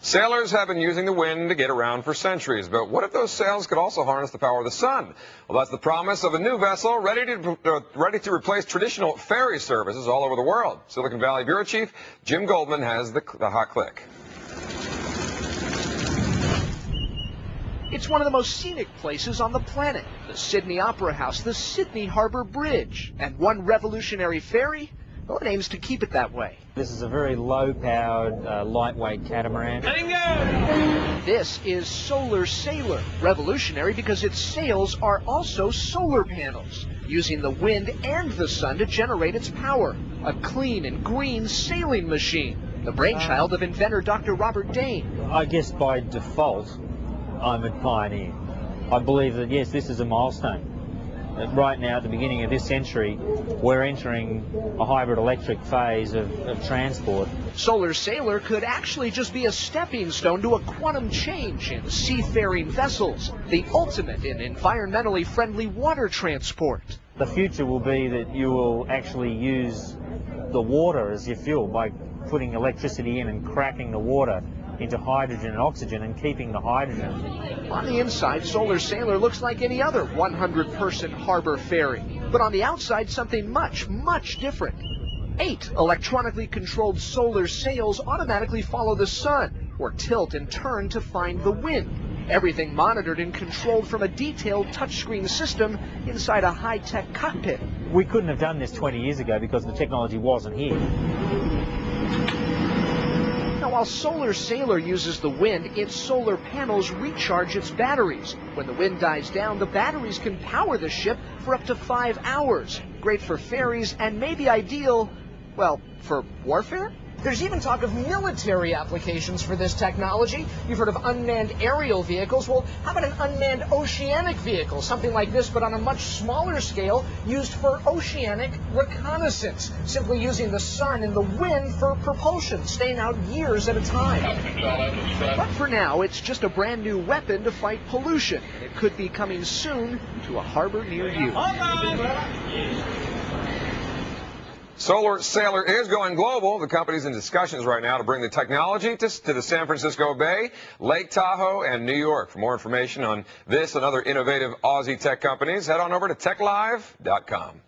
Sailors have been using the wind to get around for centuries, but what if those sails could also harness the power of the sun? Well, that's the promise of a new vessel ready to replace traditional ferry services all over the world. Silicon Valley Bureau Chief Jim Goldman has the hot click. It's one of the most scenic places on the planet, the Sydney Opera House, the Sydney Harbour Bridge. And one revolutionary ferry, well, it aims to keep it that way. This is a very low-powered, lightweight catamaran. Letting go! This is Solar Sailor, revolutionary because its sails are also solar panels, using the wind and the sun to generate its power. A clean and green sailing machine, the brainchild of inventor Dr. Robert Dane. I guess by default, I'm a pioneer. I believe that, yes, this is a milestone. Right now, at the beginning of this century, we're entering a hybrid electric phase of transport. Solar Sailor could actually just be a stepping stone to a quantum change in seafaring vessels, the ultimate in environmentally friendly water transport. The future will be that you will actually use the water as your fuel by putting electricity in and cracking the water into hydrogen and oxygen and keeping the hydrogen. On the inside, Solar Sailor looks like any other 100-person harbor ferry. But on the outside, something much, much different. 8 electronically controlled solar sails automatically follow the sun, or tilt and turn to find the wind. Everything monitored and controlled from a detailed touchscreen system inside a high-tech cockpit. We couldn't have done this 20 years ago because the technology wasn't here. Now, while Solar Sailor uses the wind, its solar panels recharge its batteries. When the wind dies down, the batteries can power the ship for up to 5 hours. Great for ferries and maybe ideal, well, for warfare? There's even talk of military applications for this technology. You've heard of unmanned aerial vehicles. Well, how about an unmanned oceanic vehicle? Something like this, but on a much smaller scale, used for oceanic reconnaissance. Simply using the sun and the wind for propulsion, staying out years at a time. But for now, it's just a brand new weapon to fight pollution. It could be coming soon to a harbor near you. Solar Sailor is going global. The company's in discussions right now to bring the technology to the San Francisco Bay, Lake Tahoe, and New York. For more information on this and other innovative Aussie tech companies, head on over to techlive.com.